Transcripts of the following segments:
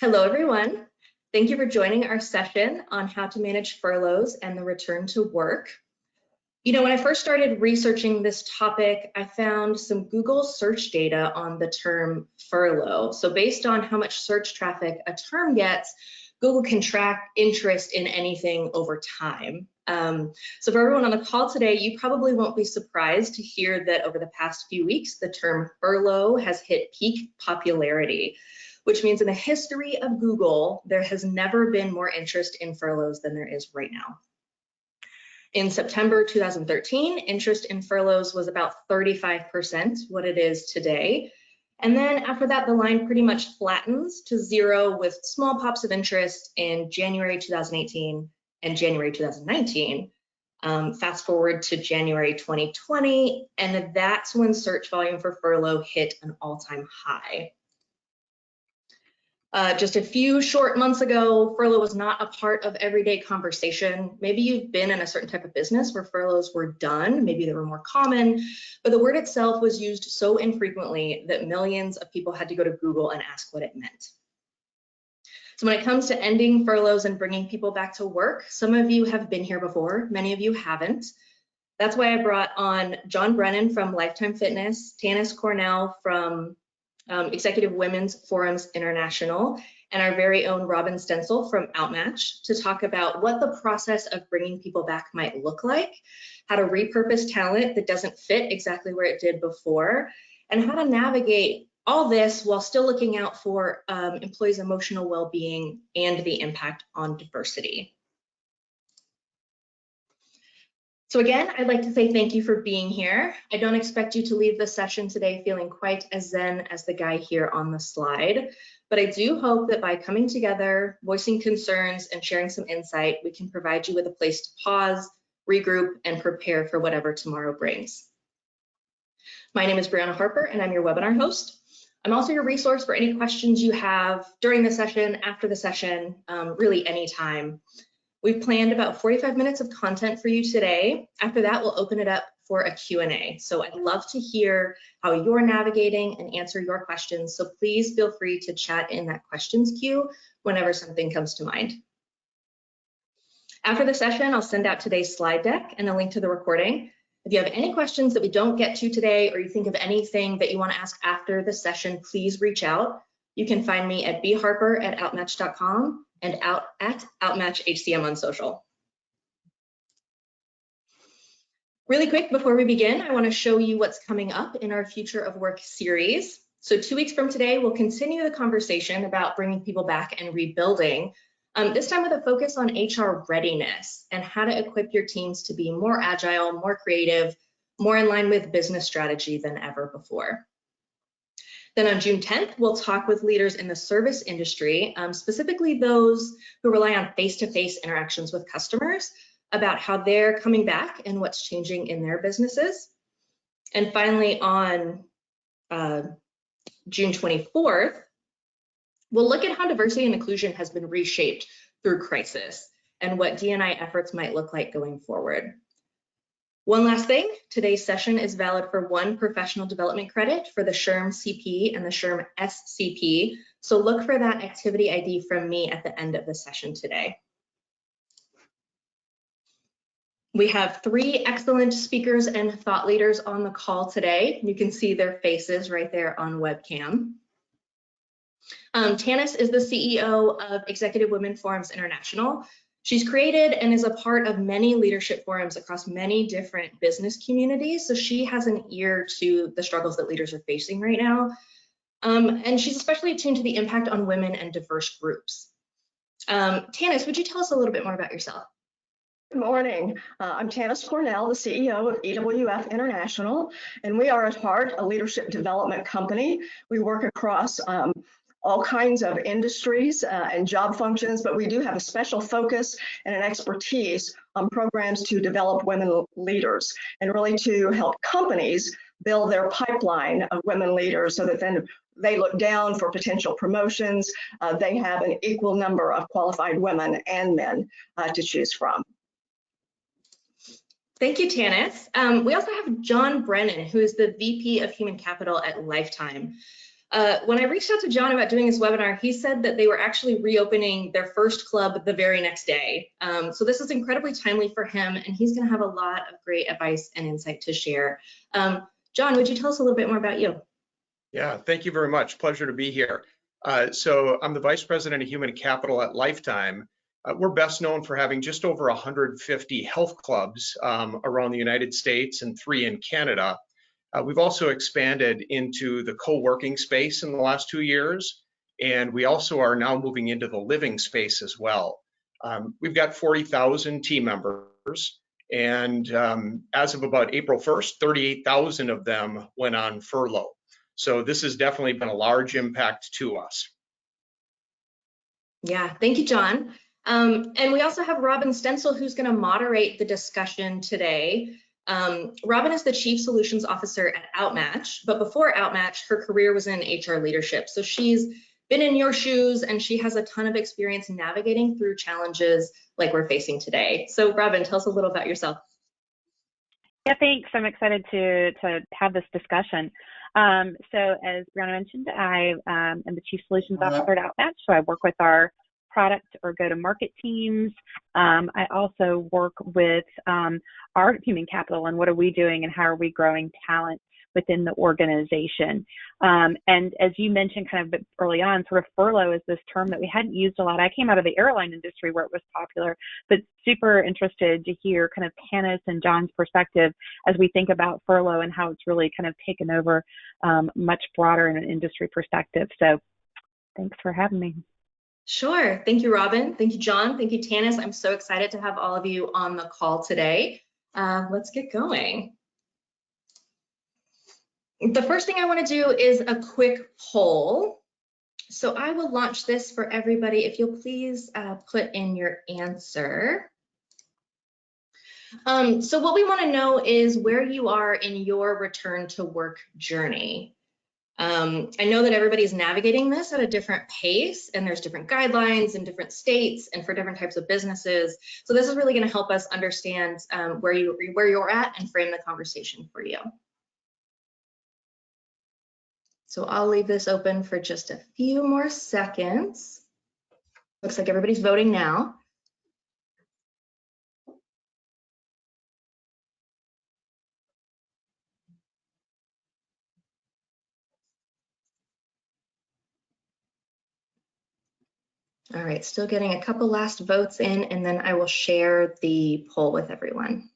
Hello, everyone. Thank you for joining our session on how to manage furloughs and the return to work. When I first started researching this topic, I found some Google search data on the term furlough. So based on how much search traffic a term gets, Google can track interest in anything over time. So for everyone on the call today, you probably won't be surprised to hear that over the past few weeks, the term furlough has hit peak popularity, which means in the history of Google, there has never been more interest in furloughs than there is right now. In September 2013, interest in furloughs was about 35% what it is today. And then after that, the line pretty much flattens to zero with small pops of interest in January 2018 and January 2019. Fast forward to January 2020, and that's when search volume for furlough hit an all-time high. Just a few short months ago, furlough was not a part of everyday conversation. Maybe you've been in a certain type of business where furloughs were done, maybe they were more common, but the word itself was used so infrequently that millions of people had to go to Google and ask what it meant. So when it comes to ending furloughs and bringing people back to work, some of you have been here before, many of you haven't. That's why I brought on John Brennan from Lifetime Fitness, Tanis Cornell from Executive Women's Forums International, and our very own Robin Stencil from Outmatch to talk about what the process of bringing people back might look like, how to repurpose talent that doesn't fit exactly where it did before, and how to navigate all this while still looking out for employees' emotional well-being and the impact on diversity. So again, I'd like to say thank you for being here. I don't expect you to leave the session today feeling quite as zen as the guy here on the slide, but I do hope that by coming together, voicing concerns, and sharing some insight, we can provide you with a place to pause, regroup, and prepare for whatever tomorrow brings. My name is Brianna Harper, and I'm your webinar host. I'm also your resource for any questions you have during the session, after the session, really anytime. We've planned about 45 minutes of content for you today. After that, we'll open it up for a Q&A. So I'd love to hear how you're navigating and answer your questions. So please feel free to chat in that questions queue whenever something comes to mind. After the session, I'll send out today's slide deck and a link to the recording. If you have any questions that we don't get to today, or you think of anything that you want to ask after the session, please reach out. You can find me at bharper@outmatch.com and at OutmatchHCM on social. Really quick before we begin, I want to show you what's coming up in our Future of Work series. So 2 weeks from today, we'll continue the conversation about bringing people back and rebuilding, this time with a focus on HR readiness and how to equip your teams to be more agile, more creative, more in line with business strategy than ever before. Then on June 10th, we'll talk with leaders in the service industry, specifically those who rely on face-to-face interactions with customers, about how they're coming back and what's changing in their businesses. And finally, on June 24th, we'll look at how diversity and inclusion has been reshaped through crisis and what D&I efforts might look like going forward. One last thing, today's session is valid for 1 professional development credit for the SHRM CP and the SHRM SCP, so look for that activity ID from me at the end of the session today. We have 3 excellent speakers and thought leaders on the call today. You can see their faces right there on webcam. Tanis is the CEO of Executive Women Forums International. She's created and is a part of many leadership forums across many different business communities, so she has an ear to the struggles that leaders are facing right now. And she's especially attuned to the impact on women and diverse groups. Tanis, would you tell us a little bit more about yourself? Good morning. I'm Tanis Cornell, the CEO of EWF International, and we are at heart a leadership development company. We work across all kinds of industries and job functions, but we do have a special focus and an expertise on programs to develop women leaders and really to help companies build their pipeline of women leaders so that then they look down for potential promotions. They have an equal number of qualified women and men to choose from. Thank you, Tanis. We also have John Brennan, who is the VP of Human Capital at Lifetime. When I reached out to John about doing this webinar, he said that they were actually reopening their first club the very next day. So this is incredibly timely for him, and he's going to have a lot of great advice and insight to share. John, would you tell us a little bit more about you? Yeah, thank you very much. Pleasure to be here. So I'm the Vice President of Human Capital at Lifetime. We're best known for having just over 150 health clubs around the United States and 3 in Canada. We've also expanded into the co-working space in the last 2 years, and we also are now moving into the living space as well. We've got 40,000 team members, and as of about April 1st, 38,000 of them went on furlough. So this has definitely been a large impact to us. Yeah, thank you, John. And we also have Robin Stencil, who's going to moderate the discussion today. Robin is the Chief Solutions Officer at Outmatch, but before Outmatch, her career was in HR leadership. So she's been in your shoes, and she has a ton of experience navigating through challenges like we're facing today. So Robin, tell us a little about yourself. Yeah, thanks. I'm excited to have this discussion. So as Brianna mentioned, I am the Chief Solutions Officer at Outmatch. So I work with our product or go-to-market teams. I also work with our human capital and what are we doing and how are we growing talent within the organization. And as you mentioned kind of early on, sort of furlough is this term that we hadn't used a lot. I came out of the airline industry where it was popular, but super interested to hear kind of Tannis and John's perspective as we think about furlough and how it's really kind of taken over much broader in an industry perspective. So thanks for having me. Sure. Thank you, Robin. Thank you, John. Thank you, Tannis. I'm so excited to have all of you on the call today. Let's get going. The first thing I want to do is a quick poll. So I will launch this for everybody. If you'll please put in your answer. So what we want to know is where you are in your return to work journey. I know that everybody's navigating this at a different pace, and there's different guidelines in different states and for different types of businesses. So this is really going to help us understand where you're at and frame the conversation for you. So I'll leave this open for just a few more seconds. Looks like everybody's voting now. All right, still getting a couple last votes in, and then I will share the poll with everyone.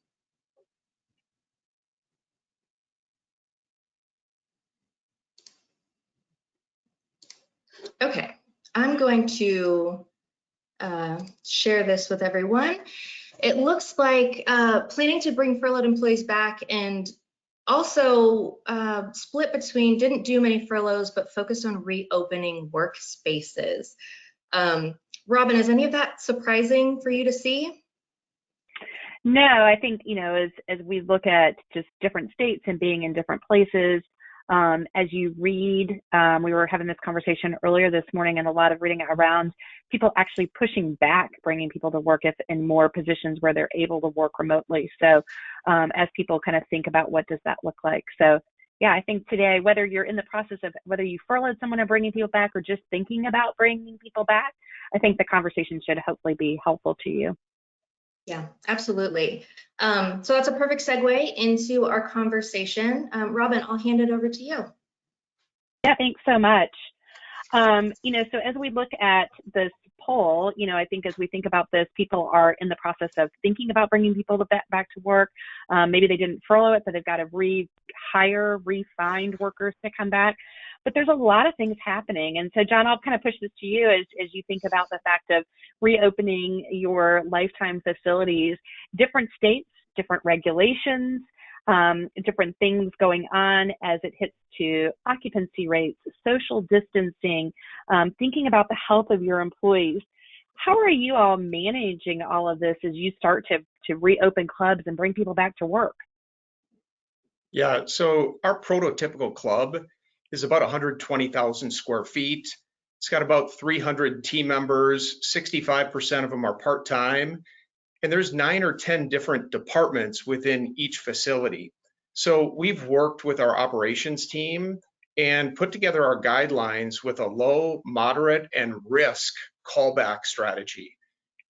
Okay, I'm going to share this with everyone. It looks like planning to bring furloughed employees back and also split between didn't do many furloughs, but focused on reopening workspaces. Robin, is any of that surprising for you to see? No, I think, you know, as we look at just different states and being in different places, as you read, we were having this conversation earlier this morning and a lot of reading around people actually pushing back, bringing people to work in more positions where they're able to work remotely. So as people kind of think about what does that look like. So yeah, I think today, whether you're in the process of whether you furloughed someone and bringing people back or just thinking about bringing people back, I think the conversation should hopefully be helpful to you. Yeah, absolutely. So that's a perfect segue into our conversation. Robin, I'll hand it over to you. Yeah, thanks so much. You know, so as we look at this poll, you know, I think as we think about this, people are in the process of thinking about bringing people back to work. Maybe they didn't furlough it, but they've got to rehire, re-find workers to come back. But there's a lot of things happening. And so, John, I'll kind of push this to you as you think about the fact of reopening your Lifetime facilities, different states, different regulations, different things going on as it hits to occupancy rates, social distancing, thinking about the health of your employees. How are you all managing all of this as you start to reopen clubs and bring people back to work? Yeah, so our prototypical club is about 120,000 square feet. It's got about 300 team members, 65% of them are part-time, and there's 9 or 10 different departments within each facility. So we've worked with our operations team and put together our guidelines with a low, moderate, and risk callback strategy.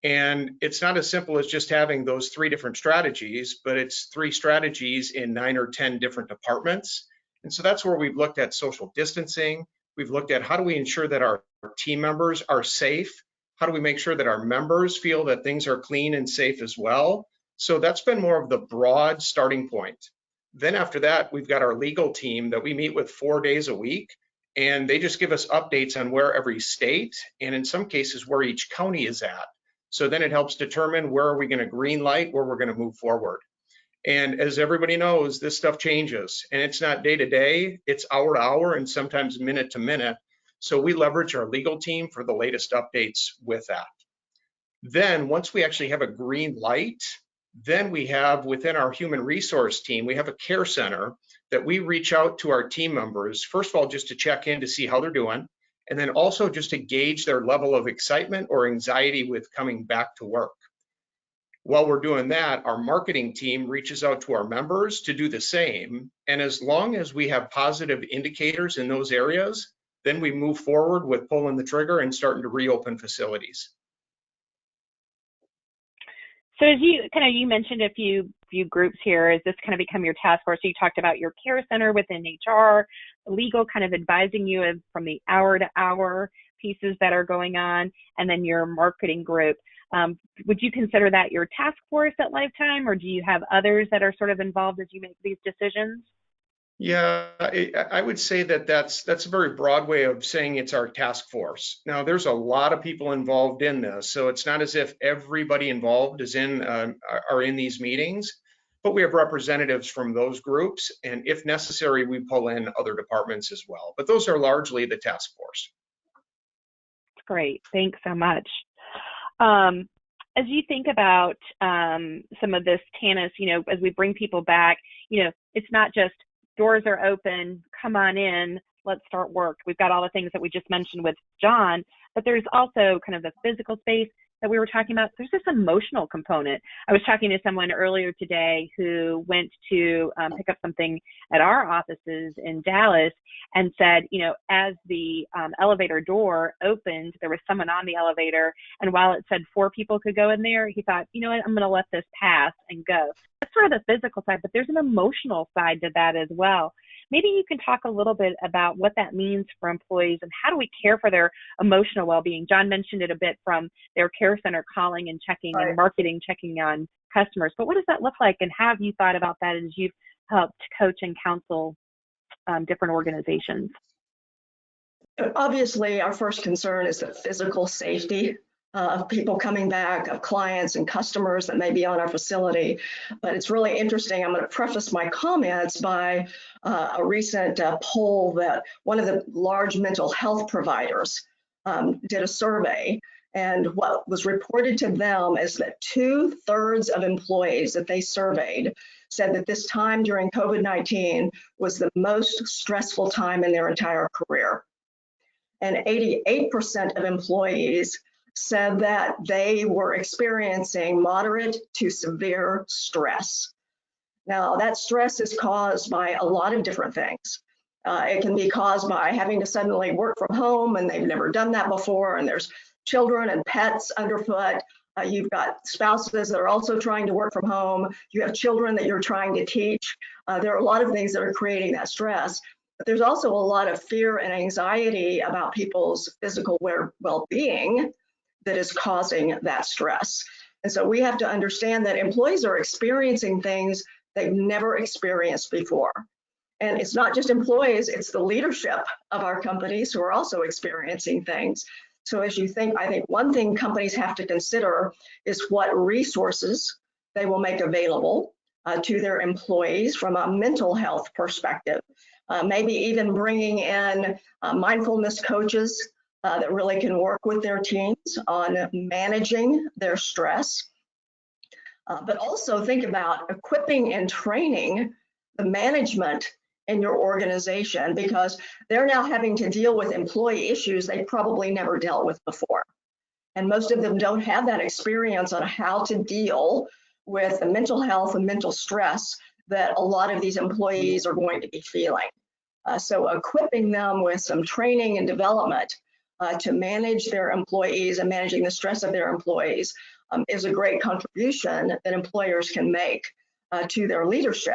And it's not as simple as just having those 3 different strategies, but it's 3 strategies in 9 or 10 different departments. And so that's where we've looked at social distancing. We've looked at how do we ensure that our team members are safe? How do we make sure that our members feel that things are clean and safe as well? So that's been more of the broad starting point. Then after that, we've got our legal team that we meet with 4 days a week, and they just give us updates on where every state, and in some cases where each county is at. So then it helps determine where are we going to green light, where we're going to move forward. And as everybody knows, this stuff changes, and it's not day to day, it's hour to hour, and sometimes minute to minute. So we leverage our legal team for the latest updates with that. Then once we actually have a green light, then we have within our human resource team, we have a care center that we reach out to our team members, first of all, just to check in to see how they're doing, and then also just to gauge their level of excitement or anxiety with coming back to work. While we're doing that, our marketing team reaches out to our members to do the same. And as long as we have positive indicators in those areas, then we move forward with pulling the trigger and starting to reopen facilities. So as you mentioned a few groups here, has this kind of become your task force? So you talked about your care center within HR, legal kind of advising you from the hour to hour pieces that are going on, and then your marketing group. Would you consider that your task force at Lifetime, or do you have others that are sort of involved as you make these decisions? Yeah, I would say that that's a very broad way of saying it's our task force. Now, there's a lot of people involved in this, so it's not as if everybody involved is are in these meetings, but we have representatives from those groups, and if necessary, we pull in other departments as well. But those are largely the task force. Great, thanks so much. As you think about some of this, Tanis, as we bring people back, it's not just doors are open, come on in, let's start work. We've got all the things that we just mentioned with John, but there's also kind of the physical space that we were talking about. There's this emotional component. I was talking to someone earlier today who went to pick up something at our offices in Dallas and said, as the elevator door opened, there was someone on the elevator, and while it said 4 people could go in there, he thought, you know what, I'm going to let this pass and go. That's sort of the physical side, but there's an emotional side to that as well. Maybe you can talk a little bit about what that means for employees and how do we care for their emotional well-being. John mentioned it a bit from their care center calling and checking and marketing, checking on customers. But what does that look like, and how have you thought about that as you've helped coach and counsel different organizations? Obviously, our first concern is the physical safety of people coming back, of clients and customers that may be on our facility. But it's really interesting. I'm going to preface my comments by a recent poll that one of the large mental health providers did a survey. And what was reported to them is that 2/3 of employees that they surveyed said that this time during COVID-19 was the most stressful time in their entire career. And 88% of employees said that they were experiencing moderate to severe stress. Now, that stress is caused by a lot of different things. It can be caused by having to suddenly work from home, and they've never done that before, and there's children and pets underfoot. You've got spouses that are also trying to work from home. You have children that you're trying to teach. There are a lot of things that are creating that stress. But there's also a lot of fear and anxiety about people's physical well-being that is causing that stress. And so we have to understand that employees are experiencing things they've never experienced before. And it's not just employees, it's the leadership of our companies who are also experiencing things. So as you think, I think one thing companies have to consider is what resources they will make available to their employees from a mental health perspective. Maybe even bringing in mindfulness coaches that really can work with their teams on managing their stress. But also think about equipping and training the management in your organization, because they're now having to deal with employee issues they probably never dealt with before. And most of them don't have that experience on how to deal with the mental health and mental stress that a lot of these employees are going to be feeling. So equipping them with some training and development to manage their employees and managing the stress of their employees is a great contribution that employers can make to their leadership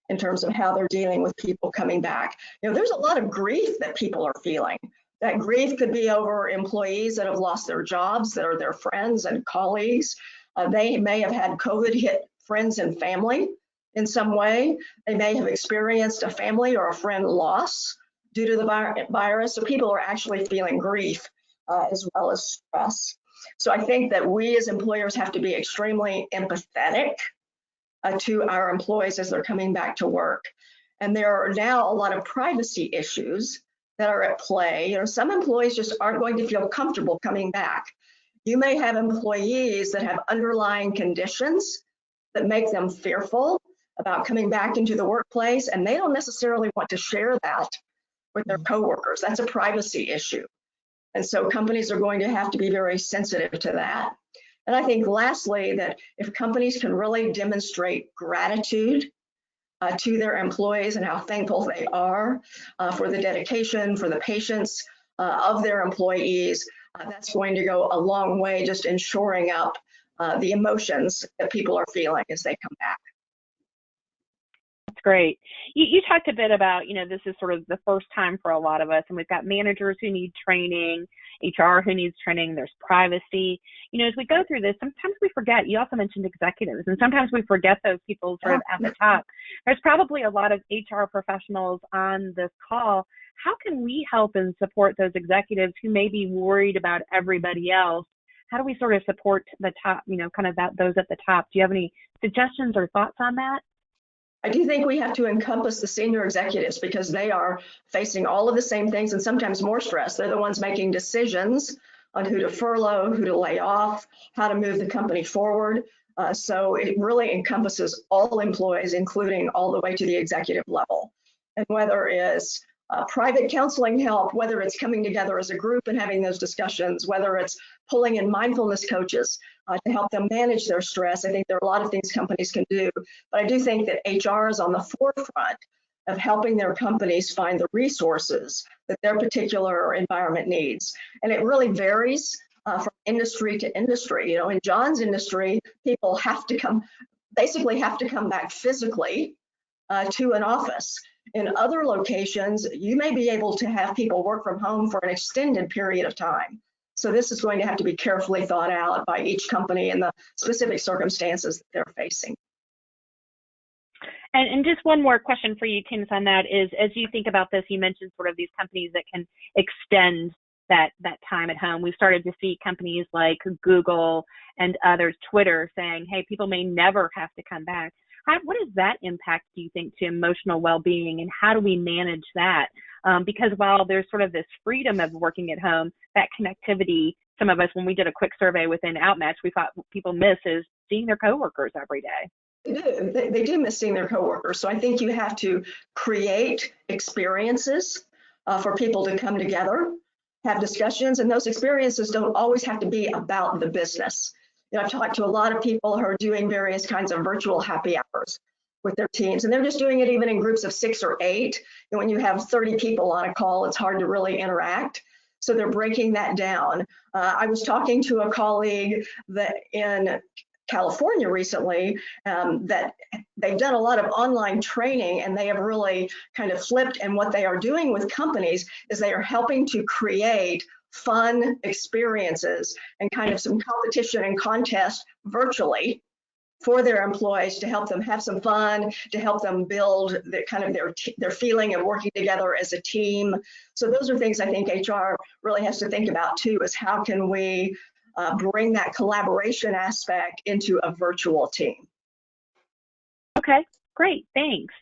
in terms of how they're dealing with people coming back. There's a lot of grief that people are feeling. That grief could be over employees that have lost their jobs, that are their friends and colleagues. They may have had COVID hit friends and family in some way. They may have experienced a family or a friend loss due to the virus. So people are actually feeling grief as well as stress. So I think that we as employers have to be extremely empathetic to our employees as they're coming back to work. And there are now a lot of privacy issues that are at play. Some employees just aren't going to feel comfortable coming back. You may have employees that have underlying conditions that make them fearful about coming back into the workplace, and they don't necessarily want to share that with their coworkers. That's a privacy issue. And so companies are going to have to be very sensitive to that. And I think lastly, that if companies can really demonstrate gratitude to their employees and how thankful they are for the dedication, for the patience of their employees, that's going to go a long way just in shoring up the emotions that people are feeling as they come back. That's great. You talked a bit about, this is sort of the first time for a lot of us, and we've got managers who need training, HR who needs training, there's privacy. As we go through this, sometimes we forget, you also mentioned executives, and sometimes we forget those people sort of at the top. There's probably a lot of HR professionals on this call. How can we help and support those executives who may be worried about everybody else? How do we sort of support the top, kind of those at the top? Do you have any suggestions or thoughts on that? I do think we have to encompass the senior executives because they are facing all of the same things and sometimes more stress. They're the ones making decisions on who to furlough, who to lay off, how to move the company forward. So it really encompasses all employees, including all the way to the executive level. And whether it's private counseling help, whether it's coming together as a group and having those discussions, whether it's pulling in mindfulness coaches to help them manage their stress. I think there are a lot of things companies can do, but I do think that HR is on the forefront of helping their companies find the resources that their particular environment needs. And it really varies from industry to industry. In John's industry, people basically have to come back physically to an office. In other locations, you may be able to have people work from home for an extended period of time. So this is going to have to be carefully thought out by each company and the specific circumstances that they're facing. And just one more question for you, Tim, on that is, as you think about this, you mentioned sort of these companies that can extend that time at home. We've started to see companies like Google and others, Twitter, saying, hey, people may never have to come back. What does that impact, do you think, to emotional well-being, and how do we manage that? Because while there's sort of this freedom of working at home, that connectivity, some of us, when we did a quick survey within Outmatch, we thought people miss is seeing their coworkers every day. They do miss seeing their coworkers. So I think you have to create experiences for people to come together, have discussions, and those experiences don't always have to be about the business. I've talked to a lot of people who are doing various kinds of virtual happy hours with their teams, and they're just doing it even in groups of 6 or 8. And when you have 30 people on a call, it's hard to really interact. So they're breaking that down. I was talking to a colleague that in California recently that they've done a lot of online training, and they have really kind of flipped. And what they are doing with companies is they are helping to create fun experiences and kind of some competition and contest virtually for their employees to help them have some fun, to help them build their feeling of working together as a team. So those are things I think HR really has to think about too, is how can we bring that collaboration aspect into a virtual team. Okay, great, thanks.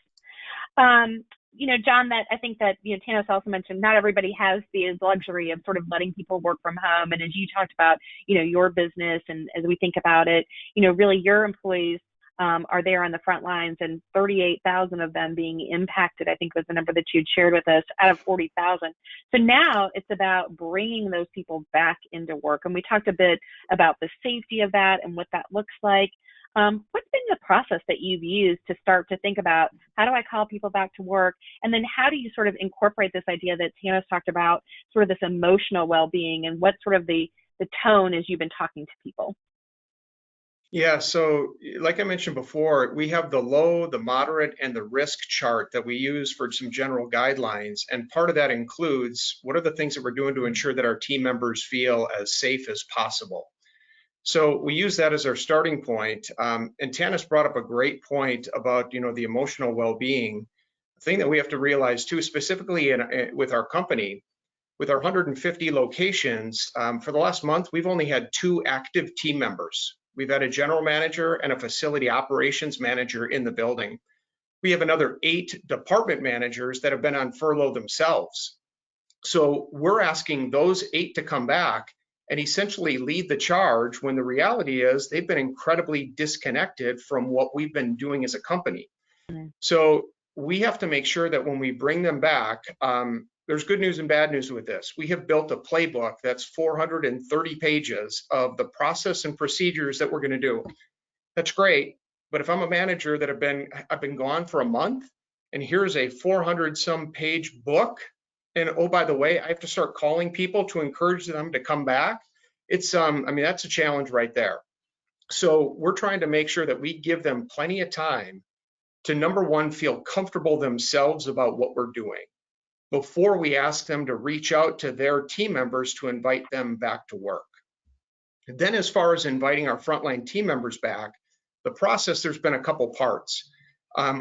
John, that I think that, Tanos also mentioned, not everybody has the luxury of sort of letting people work from home. And as you talked about, your business, and as we think about it, really your employees are there on the front lines, and 38,000 of them being impacted, I think was the number that you'd shared with us, out of 40,000. So now it's about bringing those people back into work. And we talked a bit about the safety of that and what that looks like. what's been the process that you've used to start to think about how do I call people back to work? And then how do you sort of incorporate this idea that Tana's talked about, sort of this emotional well-being, and what's sort of the tone as you've been talking to people? Yeah, so like I mentioned before, we have the low, the moderate, and the risk chart that we use for some general guidelines. And part of that includes what are the things that we're doing to ensure that our team members feel as safe as possible. So we use that as our starting point. And Tanis brought up a great point about, the emotional well-being. The thing that we have to realize too, specifically with our company, with our 150 locations, for the last month, we've only had 2 active team members. We've had a general manager and a facility operations manager in the building. We have another 8 department managers that have been on furlough themselves. So we're asking those 8 to come back and essentially lead the charge when the reality is they've been incredibly disconnected from what we've been doing as a company. So we have to make sure that when we bring them back, there's good news and bad news with this. We have built a playbook that's 430 pages of the process and procedures that we're going to do. That's great, but if I'm a manager that I've been gone for a month, and here's a 400 some page book, and oh, by the way, I have to start calling people to encourage them to come back. It's I mean, that's a challenge right there. So we're trying to make sure that we give them plenty of time to, number one, feel comfortable themselves about what we're doing before we ask them to reach out to their team members to invite them back to work. And then as far as inviting our frontline team members back, the process, there's been a couple parts.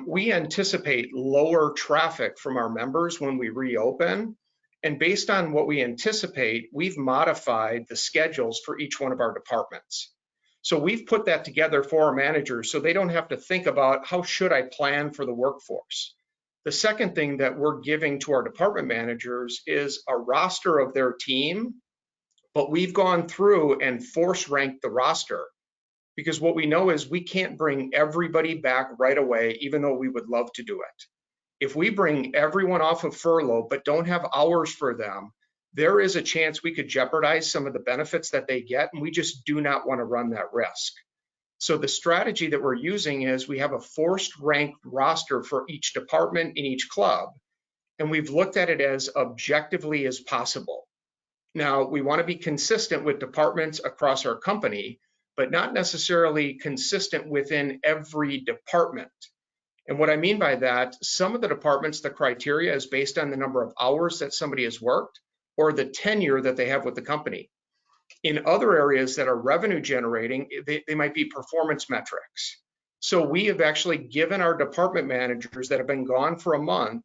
We anticipate lower traffic from our members when we reopen. And based on what we anticipate, we've modified the schedules for each one of our departments. So we've put that together for our managers so they don't have to think about how should I plan for the workforce. The second thing that we're giving to our department managers is a roster of their team, but we've gone through and force ranked the roster because what we know is we can't bring everybody back right away, even though we would love to do it. If we bring everyone off of furlough but don't have hours for them, there is a chance we could jeopardize some of the benefits that they get, and we just do not want to run that risk. So the strategy that we're using is we have a forced ranked roster for each department in each club, and we've looked at it as objectively as possible. Now, we want to be consistent with departments across our company, but not necessarily consistent within every department. And what I mean by that, some of the departments, the criteria is based on the number of hours that somebody has worked or the tenure that they have with the company. In other areas that are revenue generating, they might be performance metrics. So we have actually given our department managers that have been gone for a month,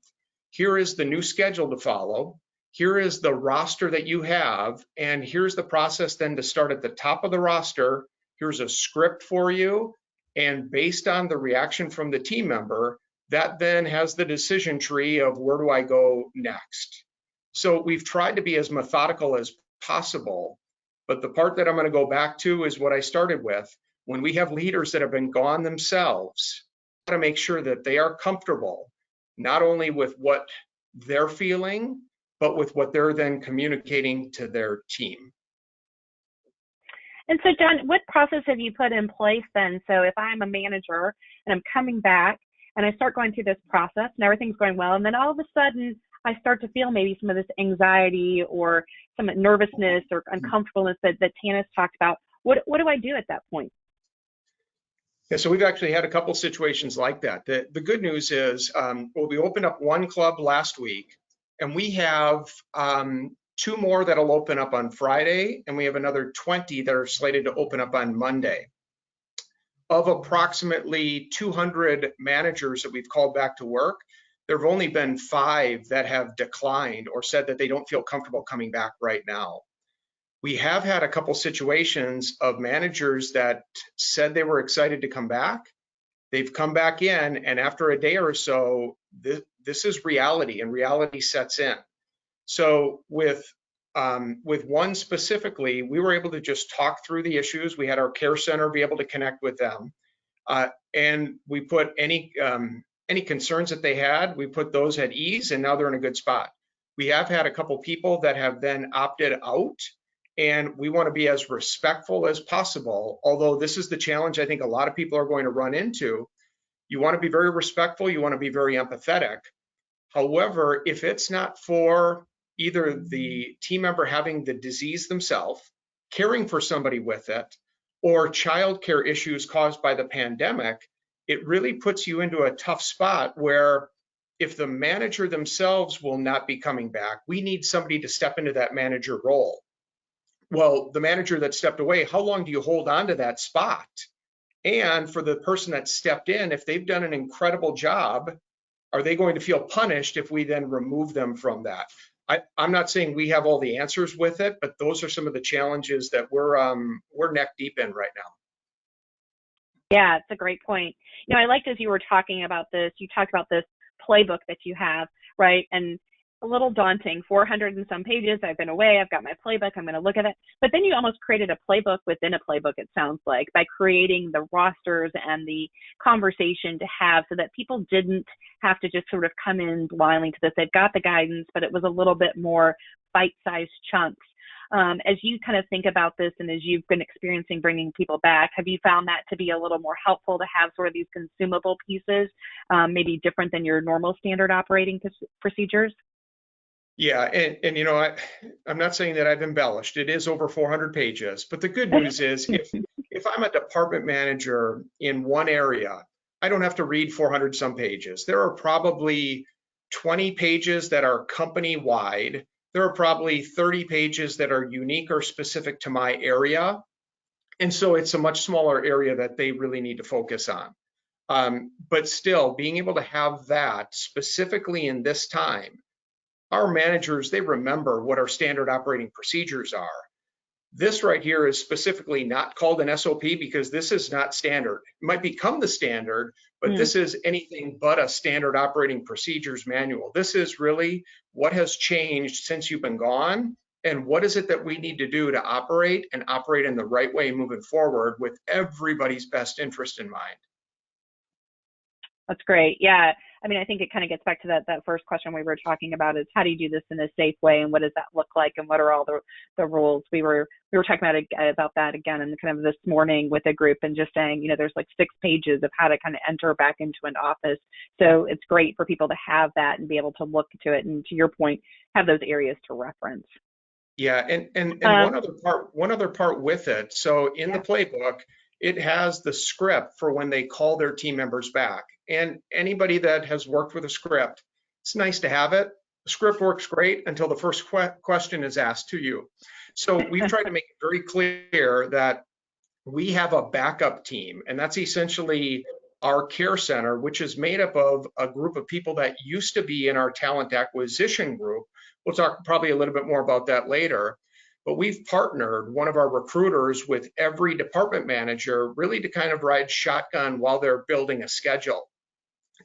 here is the new schedule to follow, here is the roster that you have, and here's the process then to start at the top of the roster, here's a script for you, and based on the reaction from the team member, that then has the decision tree of where do I go next. So we've tried to be as methodical as possible. But the part that I'm going to go back to is what I started with. When we have leaders that have been gone themselves, we got to make sure that they are comfortable, not only with what they're feeling, but with what they're then communicating to their team. And so, John, what process have you put in place then? So if I'm a manager and I'm coming back and I start going through this process and everything's going well, and then all of a sudden I start to feel maybe some of this anxiety or some nervousness or uncomfortableness that Tanis talked about, what do I do at that point? Yeah, so we've actually had a couple situations like that. The good news is, we opened up one club last week, and we have 2 more that'll open up on Friday, and we have another 20 that are slated to open up on Monday. Of approximately 200 managers that we've called back to work, there have only been 5 that have declined or said that they don't feel comfortable coming back right now. We have had a couple situations of managers that said they were excited to come back. They've come back in, and after a day or so, this is reality, and reality sets in. So with one specifically, we were able to just talk through the issues. We had our care center be able to connect with them, and we put any concerns that they had, we put those at ease, and now they're in a good spot. We have had a couple people that have then opted out, and we want to be as respectful as possible, although this is the challenge I think a lot of people are going to run into. You want to be very respectful, you want to be very empathetic. However, if it's not for either the team member having the disease themselves, caring for somebody with it, or childcare issues caused by the pandemic, it really puts you into a tough spot where if the manager themselves will not be coming back, we need somebody to step into that manager role. Well, the manager that stepped away, how long do you hold on to that spot? And for the person that stepped in, if they've done an incredible job, are they going to feel punished if we then remove them from that? I'm not saying we have all the answers with it, but those are some of the challenges that we're neck deep in right now. Yeah, it's a great point. I liked as you were talking about this, you talked about this playbook that you have, right? And a little daunting, 400 and some pages. I've been away, I've got my playbook, I'm going to look at it. But then you almost created a playbook within a playbook, it sounds like, by creating the rosters and the conversation to have so that people didn't have to just sort of come in blindly to this. They've got the guidance, but it was a little bit more bite-sized chunks. As you kind of think about this and as you've been experiencing bringing people back, have you found that to be a little more helpful to have sort of these consumable pieces, maybe different than your normal standard operating procedures? Yeah, and I'm not saying that I've embellished. It is over 400 pages, but the good news is if I'm a department manager in one area, I don't have to read 400 some pages. There are probably 20 pages that are company-wide. There are probably 30 pages that are unique or specific to my area. And so it's a much smaller area that they really need to focus on. But still, being able to have that specifically in this time, our managers, they remember what our standard operating procedures are. This right here is specifically not called an SOP because this is not standard. It might become the standard, but this is anything but a standard operating procedures manual. This is really what has changed since you've been gone, and what is it that we need to do to operate and operate in the right way moving forward with everybody's best interest in mind. That's great. Yeah. I mean, I think it kind of gets back to that first question we were talking about is how do you do this in a safe way and what does that look like and what are all the rules? We were talking about that again and kind of this morning with a group and just saying, there's like 6 pages of how to kind of enter back into an office. So it's great for people to have that and be able to look to it. And to your point, have those areas to reference. Yeah. And one other part with it. So in the playbook, it has the script for when they call their team members back. And anybody that has worked with a script, it's nice to have it. The script works great until the first question is asked to you. So we've tried to make it very clear that we have a backup team, and that's essentially our care center, which is made up of a group of people that used to be in our talent acquisition group. We'll talk probably a little bit more about that later. But we've partnered one of our recruiters with every department manager really to kind of ride shotgun while they're building a schedule.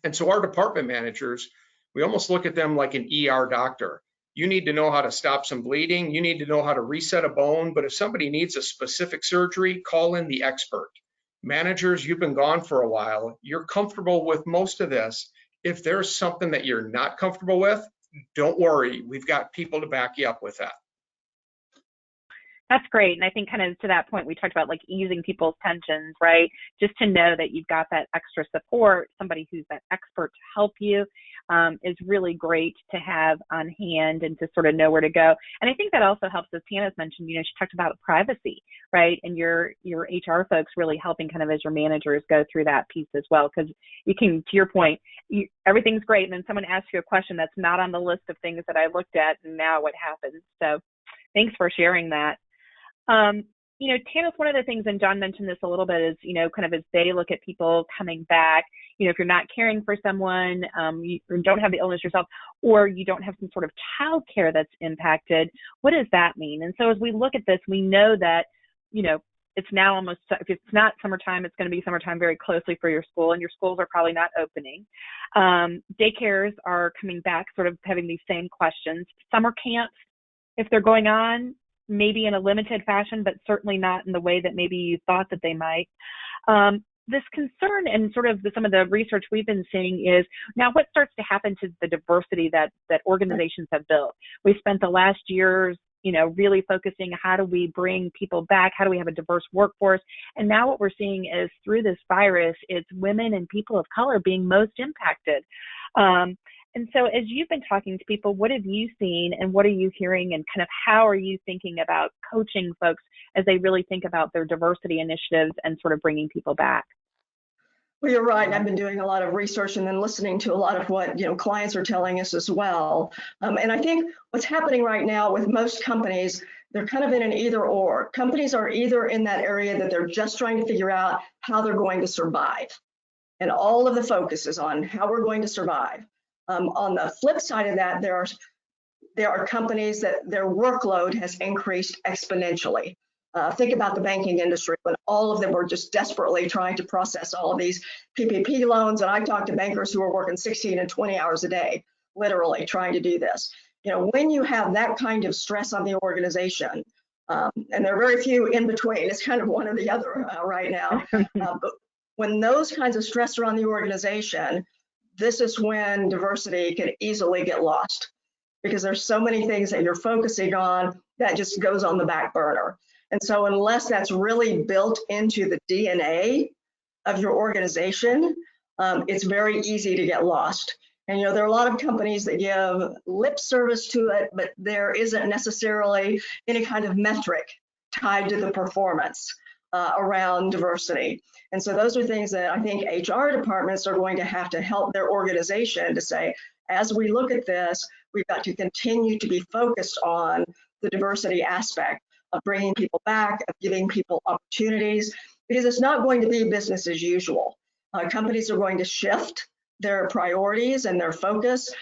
And so our department managers, we almost look at them like an ER doctor. You need to know how to stop some bleeding. You need to know how to reset a bone. But if somebody needs a specific surgery, call in the expert. Managers, you've been gone for a while. You're comfortable with most of this. If there's something that you're not comfortable with, don't worry. We've got people to back you up with that. That's great. And I think kind of to that point, we talked about like easing people's tensions, right? Just to know that you've got that extra support, somebody who's that expert to help you is really great to have on hand and to sort of know where to go. And I think that also helps, as Tana's mentioned, she talked about privacy, right? And your HR folks really helping kind of as your managers go through that piece as well. Because you can, to your point, everything's great. And then someone asks you a question that's not on the list of things that I looked at and now what happens. So thanks for sharing that. Tanis, one of the things, and John mentioned this a little bit, is, kind of as they look at people coming back, if you're not caring for someone, you don't have the illness yourself, or you don't have some sort of child care that's impacted, what does that mean? And so as we look at this, we know that, it's now almost, if it's not summertime, it's going to be summertime very closely for your school, and your schools are probably not opening. Daycares are coming back, sort of having these same questions. Summer camps, if they're going on, maybe in a limited fashion, but certainly not in the way that maybe you thought that they might. This concern and sort of some of the research we've been seeing is now what starts to happen to the diversity that organizations have built. We spent the last years really focusing, how do we bring people back? How do we have a diverse workforce? And now what we're seeing is through this virus, it's women and people of color being most impacted. And so as you've been talking to people, what have you seen and what are you hearing, and kind of how are you thinking about coaching folks as they really think about their diversity initiatives and sort of bringing people back? Well, you're right. I've been doing a lot of research and then listening to a lot of what clients are telling us as well. And I think what's happening right now with most companies, they're kind of in an either or. Companies are either in that area that they're just trying to figure out how they're going to survive, and all of the focus is on how we're going to survive. On the flip side of that, there are companies that their workload has increased exponentially. Think about the banking industry, when all of them were just desperately trying to process all of these PPP loans. And I talked to bankers who are working 16 and 20 hours a day, literally trying to do this. When you have that kind of stress on the organization, and there are very few in between, it's kind of one or the other right now. But when those kinds of stress are on the organization, this is when diversity can easily get lost, because there's so many things that you're focusing on that just goes on the back burner. And so unless that's really built into the DNA of your organization, it's very easy to get lost. And there are a lot of companies that give lip service to it, but there isn't necessarily any kind of metric tied to the performance around diversity. And so those are things that I think HR departments are going to have to help their organization to say, as we look at this, we've got to continue to be focused on the diversity aspect of bringing people back, of giving people opportunities, because it's not going to be business as usual. Companies are going to shift their priorities and their focus.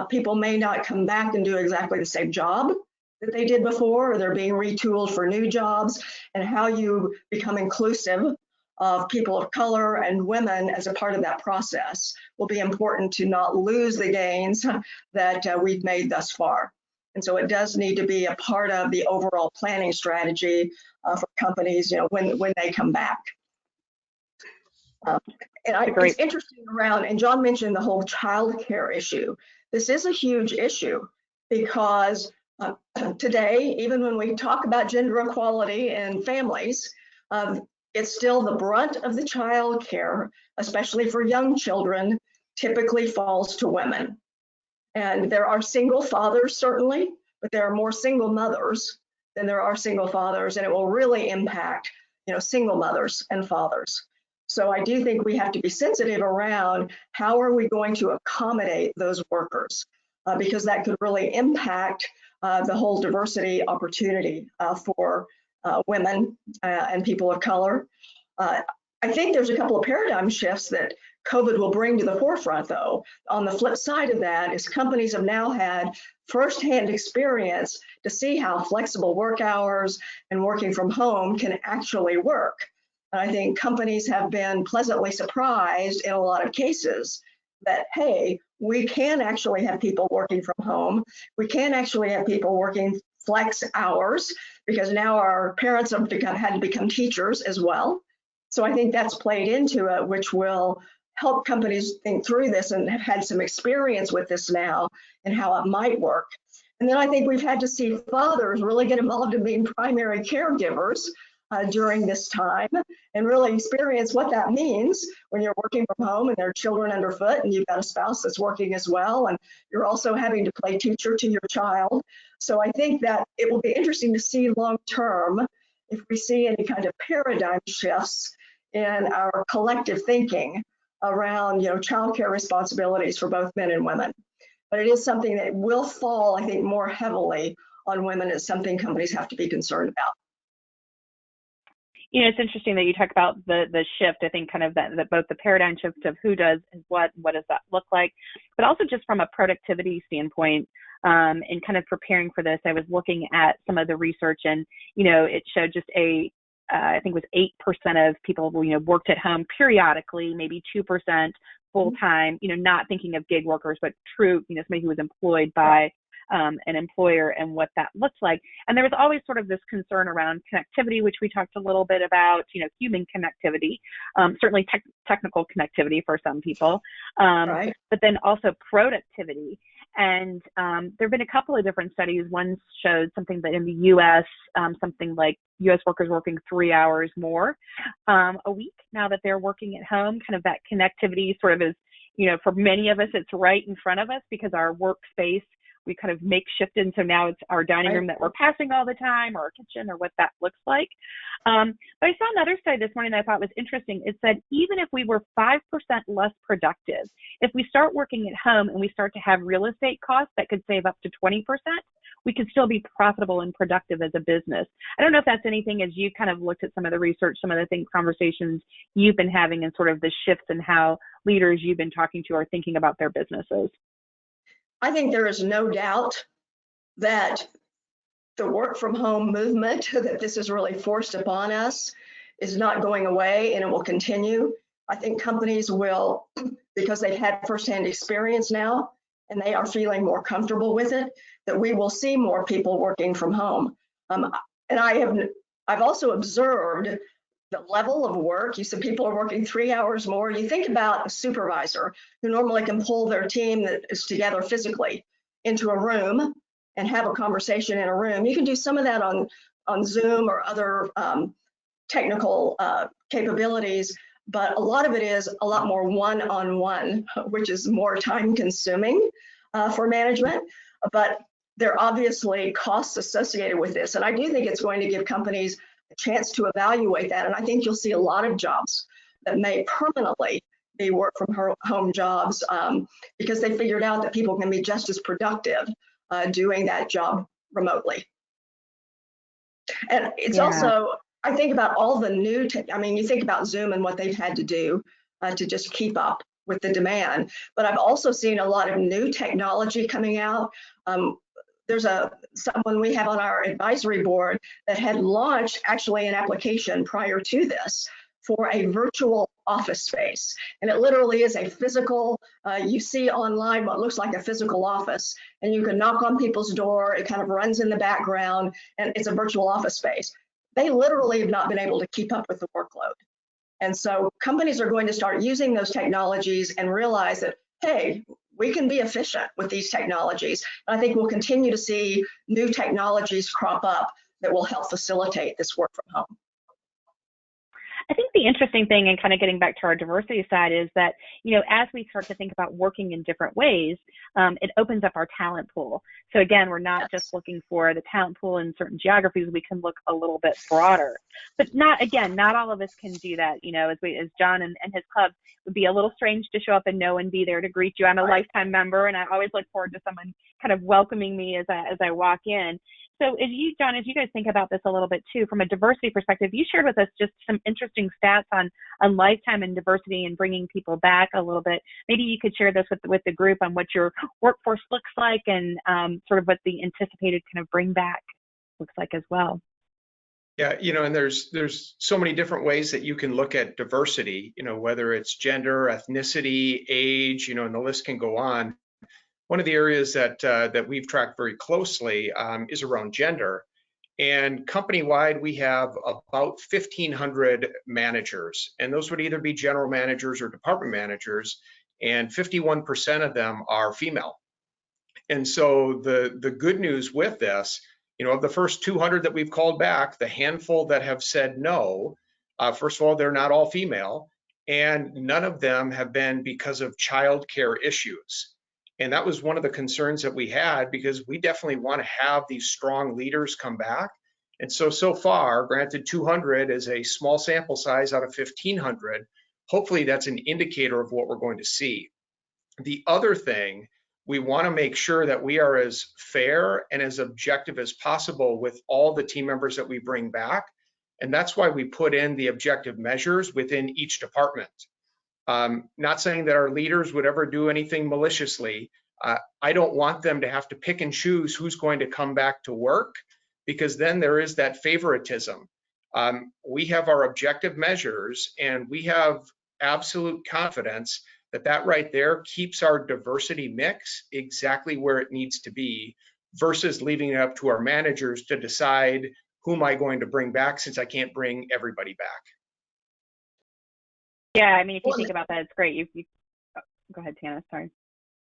People may not come back and do exactly the same job that they did before, or they're being retooled for new jobs. And how you become inclusive of people of color and women as a part of that process will be important to not lose the gains that we've made thus far. And so it does need to be a part of the overall planning strategy for companies, when they come back. It's interesting around, and John mentioned the whole child care issue. This is a huge issue because today, even when we talk about gender equality in families, it's still the brunt of the child care, especially for young children, typically falls to women. And there are single fathers, certainly, but there are more single mothers than there are single fathers, and it will really impact, single mothers and fathers. So I do think we have to be sensitive around how are we going to accommodate those workers, because that could really impact the whole diversity opportunity for women and people of color. I think there's a couple of paradigm shifts that COVID will bring to the forefront, though. On the flip side of that is companies have now had firsthand experience to see how flexible work hours and working from home can actually work. And I think companies have been pleasantly surprised in a lot of cases that, hey, we can actually have people working from home. We can actually have people working flex hours, because now our parents have had to become teachers as well. So I think that's played into it, which will help companies think through this and have had some experience with this now and how it might work. And then I think we've had to see fathers really get involved in being primary caregivers during this time and really experience what that means when you're working from home and there are children underfoot and you've got a spouse that's working as well, and you're also having to play teacher to your child. So I think that it will be interesting to see long term if we see any kind of paradigm shifts in our collective thinking around childcare responsibilities for both men and women. But it is something that will fall, I think, more heavily on women. It's something companies have to be concerned about. It's interesting that you talk about the shift. I think kind of that both the paradigm shift of who does what does that look like, but also just from a productivity standpoint, and kind of preparing for this, I was looking at some of the research, and it showed just I think it was 8% of people worked at home periodically, maybe 2% full time. Not thinking of gig workers, but true, somebody who was employed by an employer and what that looks like. And there was always sort of this concern around connectivity, which we talked a little bit about, human connectivity, certainly technical connectivity for some people, right. But then also productivity. And there have been a couple of different studies. One showed something that in the U.S., something like U.S. workers working 3 hours more a week now that they're working at home. Kind of that connectivity sort of is, for many of us, it's right in front of us because our workspace, we kind of makeshifted, and so now it's our dining room that we're passing all the time, or our kitchen, or what that looks like. But I saw another study this morning that I thought was interesting. It said even if we were 5% less productive, if we start working at home and we start to have real estate costs that could save up to 20%, we could still be profitable and productive as a business. I don't know if that's anything, as you kind of looked at some of the research, some of the conversations you've been having, and sort of the shifts in how leaders you've been talking to are thinking about their businesses. I think there is no doubt that the work from home movement that this is really forced upon us is not going away, and it will continue. I think companies will, because they've had firsthand experience now and they are feeling more comfortable with it, that we will see more people working from home. And I've also observed the level of work. You said people are working 3 hours more. You think about a supervisor who normally can pull their team that is together physically into a room and have a conversation in a room. You can do some of that on Zoom or other technical capabilities, but a lot of it is a lot more one-on-one, which is more time consuming for management. But there are obviously costs associated with this. And I do think it's going to give companies a chance to evaluate that. And I think you'll see a lot of jobs that may permanently be work from home jobs because they figured out that people can be just as productive doing that job remotely. And it's also, I think about all the new, you think about Zoom and what they've had to do to just keep up with the demand. But I've also seen a lot of new technology coming out. There's someone we have on our advisory board that had launched actually an application prior to this for a virtual office space. And it literally is a physical, you see online what looks like a physical office, and you can knock on people's door, it kind of runs in the background, and it's a virtual office space. They literally have not been able to keep up with the workload. And so companies are going to start using those technologies and realize that, hey, we can be efficient with these technologies. And I think we'll continue to see new technologies crop up that will help facilitate this work from home. I think the interesting thing, and kind of getting back to our diversity side, is that, as we start to think about working in different ways, it opens up our talent pool. So again, we're not just looking for the talent pool in certain geographies. We can look a little bit broader, but not all of us can do that. As John and his club, it would be a little strange to show up and no one be there to greet you. I'm a lifetime member, and I always look forward to someone kind of welcoming me as I walk in. So John, as you guys think about this a little bit too, from a diversity perspective, you shared with us just some interesting stats on lifetime and diversity and bringing people back a little bit. Maybe you could share this with the group on what your workforce looks like and sort of what the anticipated kind of bring back looks like as well. Yeah, and there's so many different ways that you can look at diversity, whether it's gender, ethnicity, age, and the list can go on. One of the areas that we've tracked very closely is around gender. And company-wide, we have about 1,500 managers, and those would either be general managers or department managers, and 51% of them are female. And so the good news with this, of the first 200 that we've called back, the handful that have said no, first of all, they're not all female, and none of them have been because of childcare issues. And that was one of the concerns that we had, because we definitely want to have these strong leaders come back. And so far, granted 200 is a small sample size out of 1,500, hopefully that's an indicator of what we're going to see. The other thing, we want to make sure that we are as fair and as objective as possible with all the team members that we bring back. And that's why we put in the objective measures within each department. Not saying that our leaders would ever do anything maliciously. I don't want them to have to pick and choose who's going to come back to work, because then there is that favoritism. We have our objective measures, and we have absolute confidence that right there keeps our diversity mix exactly where it needs to be, versus leaving it up to our managers to decide who am I going to bring back, since I can't bring everybody back. Yeah, if you think about that, it's great. Go ahead, Tana, sorry.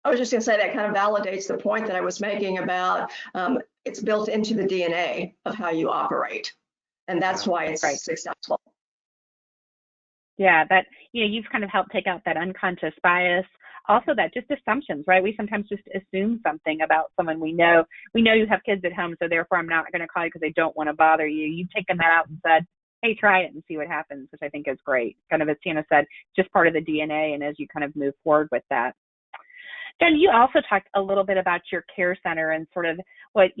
I was just going to say that kind of validates the point that I was making about it's built into the DNA of how you operate. And that's why it's Right. successful. Yeah, that, you've kind of helped take out that unconscious bias. Also that just assumptions, right? We sometimes just assume something about someone we know. We know you have kids at home, so therefore I'm not going to call you because I don't want to bother you. You've taken that out and said, hey, try it and see what happens, which I think is great. Kind of, as Tina said, just part of the DNA, and as you kind of move forward with that. Jen, you also talked a little bit about your care center and sort of what,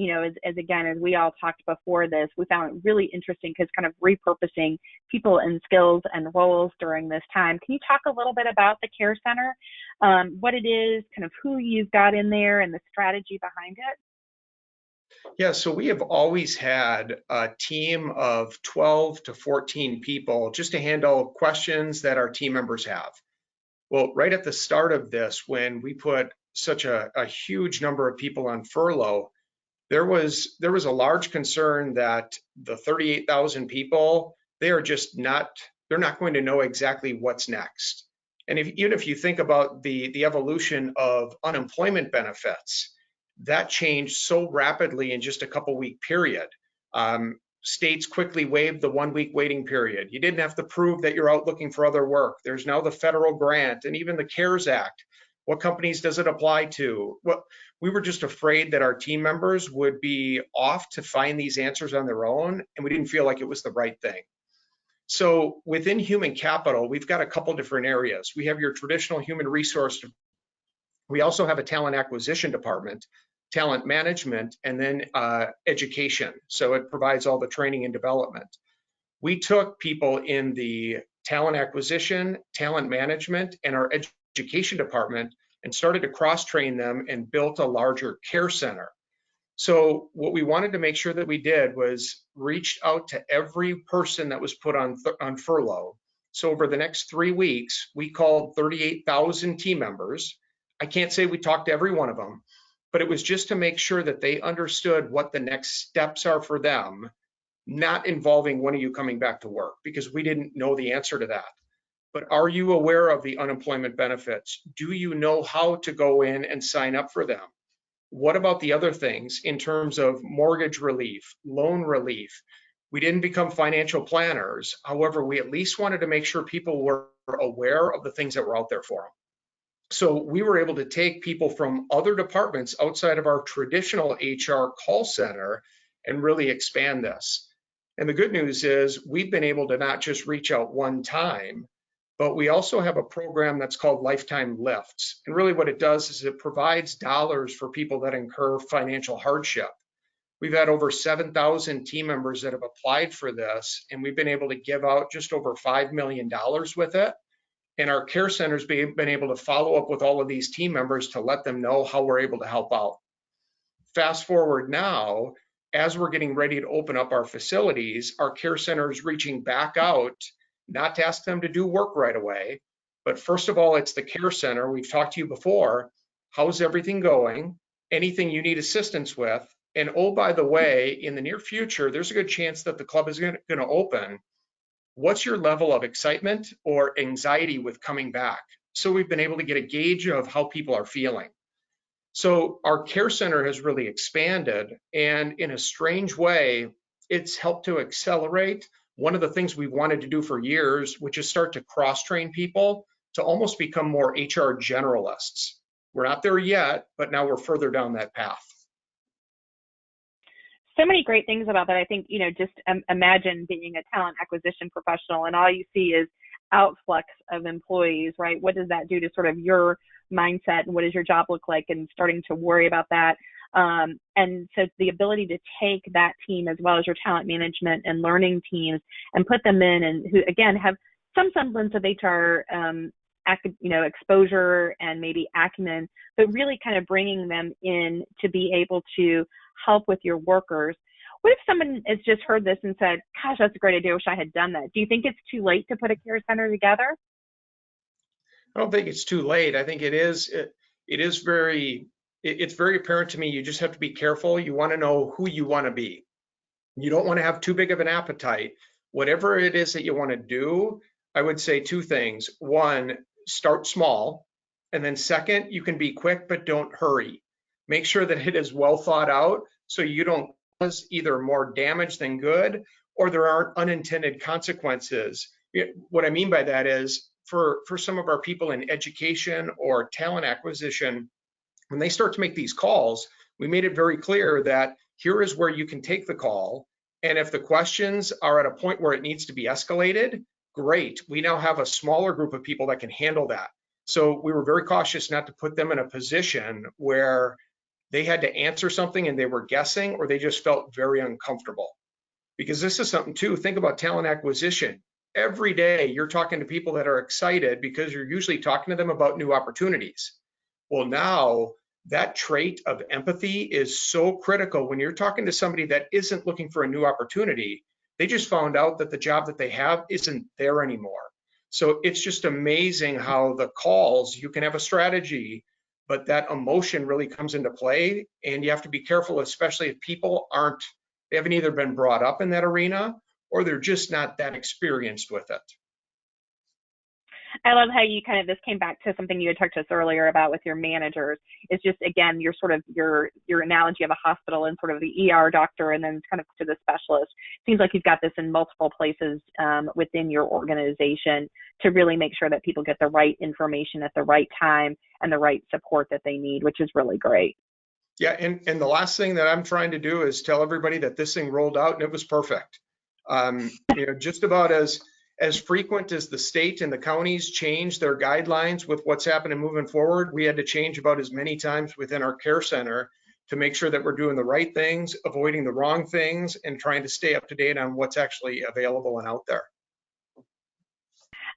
as again, as we all talked before this, we found it really interesting because kind of repurposing people and skills and roles during this time. Can you talk a little bit about the care center, what it is, kind of who you've got in there and the strategy behind it? Yeah, so we have always had a team of 12 to 14 people just to handle questions that our team members have. Well, right at the start of this, when we put such a huge number of people on furlough, there was a large concern that the 38,000 people, they're not going to know exactly what's next. And even if you think about the evolution of unemployment benefits, that changed so rapidly in just a couple week period. States quickly waived the 1 week waiting period. You didn't have to prove that you're out looking for other work. There's now the federal grant and even the CARES Act. What companies does it apply to? Well, we were just afraid that our team members would be off to find these answers on their own, and we didn't feel like it was the right thing. So within human capital, we've got a couple different areas. We have your traditional human resource. We also have a talent acquisition department, talent management, and then education. So it provides all the training and development. We took people in the talent acquisition, talent management, and our education department and started to cross-train them and built a larger care center. So what we wanted to make sure that we did was reached out to every person that was put on furlough. So over the next 3 weeks, we called 38,000 team members. I can't say we talked to every one of them, but it was just to make sure that they understood what the next steps are for them, not involving when are you coming back to work, because we didn't know the answer to that. But are you aware of the unemployment benefits? Do you know how to go in and sign up for them? What about the other things in terms of mortgage relief, loan relief? We didn't become financial planners. However, we at least wanted to make sure people were aware of the things that were out there for them. So we were able to take people from other departments outside of our traditional HR call center and really expand this. And the good news is we've been able to not just reach out one time, but we also have a program that's called Lifetime Lifts. And really what it does is it provides dollars for people that incur financial hardship. We've had over 7,000 team members that have applied for this, and we've been able to give out just over $5 million with it. And our care centers been able to follow up with all of these team members to let them know how we're able to help out. Fast forward now, as we're getting ready to open up our facilities, our care center is reaching back out, not to ask them to do work right away, but first of all, it's the care center. We've talked to you before. How's everything going? Anything you need assistance with? And oh, by the way, in the near future, there's a good chance that the club is going to open. What's your level of excitement or anxiety with coming back? So we've been able to get a gauge of how people are feeling. So our care center has really expanded, and in a strange way, it's helped to accelerate one of the things we've wanted to do for years, which is start to cross-train people to almost become more HR generalists. We're not there yet, but now we're further down that path. So many great things about that. I think, just imagine being a talent acquisition professional and all you see is outflux of employees, right? What does that do to sort of your mindset and what does your job look like, and starting to worry about that. And so the ability to take that team as well as your talent management and learning teams and put them in, and who again have some semblance of HR exposure and maybe acumen, but really kind of bringing them in to be able to help with your workers. What if someone has just heard this and said, gosh, that's a great idea, I wish I had done that? Do you think it's too late to put a care center together? I don't think it's too late. I think it's very apparent to me. You just have to be careful. You want to know who you want to be. You don't want to have too big of an appetite. Whatever it is that you want to do, I would say two things. One, start small And then second, you can be quick, but don't hurry. Make sure that it is well thought out so you don't cause either more damage than good, or there aren't unintended consequences. What I mean by that is for some of our people in education or talent acquisition, when they start to make these calls, we made it very clear that here is where you can take the call. And if the questions are at a point where it needs to be escalated, great. We now have a smaller group of people that can handle that. So we were very cautious not to put them in a position where they had to answer something and they were guessing, or they just felt very uncomfortable. Because this is something too, think about talent acquisition. Every day you're talking to people that are excited because you're usually talking to them about new opportunities. Well, now that trait of empathy is so critical when you're talking to somebody that isn't looking for a new opportunity. They just found out that the job that they have isn't there anymore. So it's just amazing how the calls, you can have a strategy, but that emotion really comes into play. And you have to be careful, especially if people they haven't either been brought up in that arena or they're just not that experienced with it. I love how you this came back to something you had talked to us earlier about with your managers. It's just, again, your analogy of a hospital and sort of the ER doctor and then kind of to the specialist. Seems like you've got this in multiple places within your organization to really make sure that people get the right information at the right time and the right support that they need, which is really great. Yeah, and the last thing that I'm trying to do is tell everybody that this thing rolled out and it was perfect. Just about as frequent as the state and the counties change their guidelines with what's happening moving forward, we had to change about as many times within our care center to make sure that we're doing the right things, avoiding the wrong things, and trying to stay up to date on what's actually available and out there.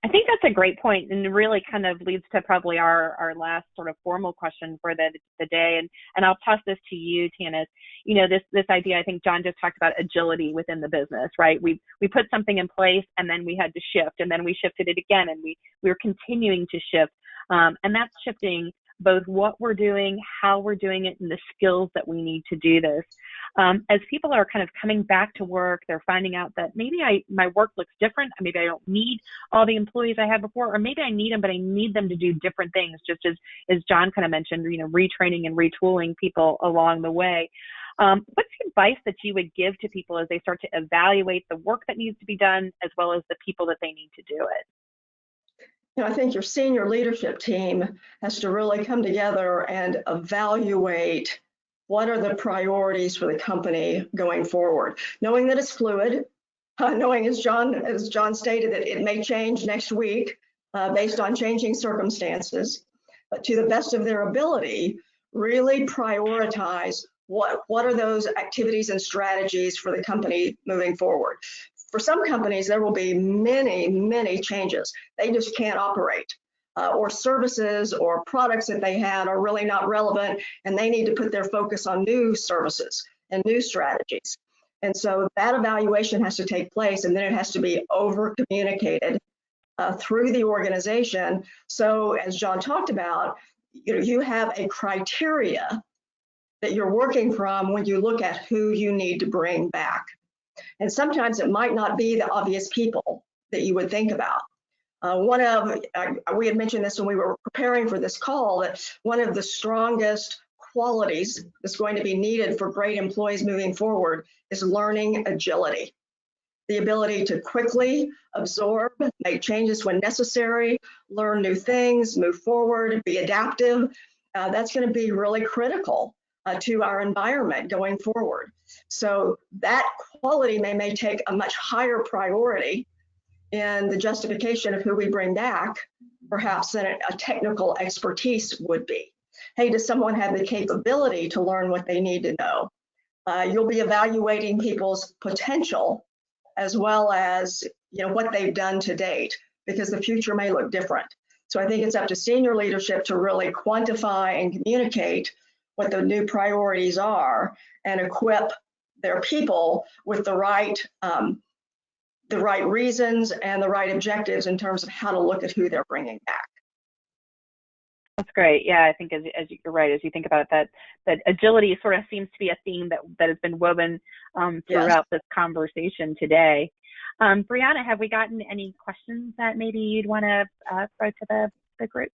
I think that's a great point, and really kind of leads to probably our last sort of formal question for the day. And I'll toss this to you, Tanis. This idea, I think John just talked about agility within the business, right? We put something in place and then we had to shift, and then we shifted it again, and we're continuing to shift. And that's shifting both what we're doing, how we're doing it, and the skills that we need to do this. As people are kind of coming back to work, they're finding out that maybe my work looks different. Maybe I don't need all the employees I had before, or maybe I need them, but I need them to do different things, just as John kind of mentioned, retraining and retooling people along the way. What's the advice that you would give to people as they start to evaluate the work that needs to be done, as well as the people that they need to do it? I think your senior leadership team has to really come together and evaluate what are the priorities for the company going forward, knowing that it's fluid, knowing as John stated that it may change next week based on changing circumstances, but to the best of their ability, really prioritize what are those activities and strategies for the company moving forward. For some companies, there will be many, many changes. They just can't operate, or services or products that they had are really not relevant, and they need to put their focus on new services and new strategies. And so that evaluation has to take place, and then it has to be over-communicated through the organization. So as John talked about, you have a criteria that you're working from when you look at who you need to bring back. And sometimes it might not be the obvious people that you would think about. We had mentioned this when we were preparing for this call, that one of the strongest qualities that's going to be needed for great employees moving forward is learning agility. The ability to quickly absorb, make changes when necessary, learn new things, move forward, be adaptive. That's going to be really critical to our environment going forward. So that quality may take a much higher priority in the justification of who we bring back, perhaps than a technical expertise would be. Hey, does someone have the capability to learn what they need to know? You'll be evaluating people's potential as well as what they've done to date, because the future may look different. So I think it's up to senior leadership to really quantify and communicate what the new priorities are and equip their people with the right reasons and the right objectives in terms of how to look at who they're bringing back. That's great. Yeah, I think as you're right, as you think about it, that agility sort of seems to be a theme that has been woven throughout this conversation today. Brianna, have we gotten any questions that maybe you'd want to throw to the group?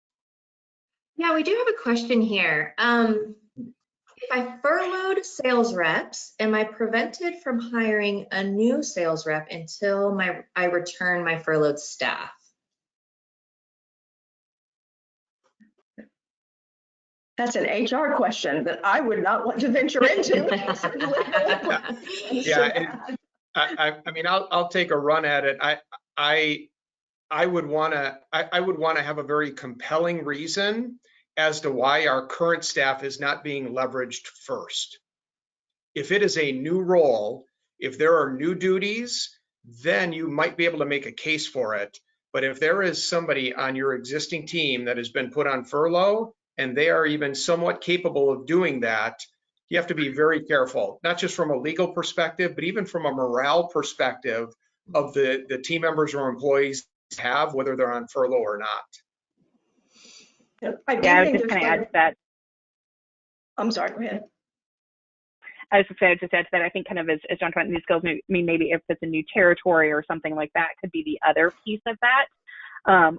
Yeah, we do have a question here. If I furloughed sales reps, am I prevented from hiring a new sales rep until I return my furloughed staff? That's an HR question that I would not want to venture into. Yeah, I mean, I'll take a run at it. I would want to have a very compelling reason as to why our current staff is not being leveraged first. If it is a new role, if there are new duties, then you might be able to make a case for it. But if there is somebody on your existing team that has been put on furlough and they are even somewhat capable of doing that, you have to be very careful, not just from a legal perspective, but even from a morale perspective of the team members or employees have, whether they're on furlough or not. I was just going to add to that. I'm sorry, go ahead. I was just going to add to that. I think kind of as John talked about new skills, I mean, maybe if it's a new territory or something like that could be the other piece of that.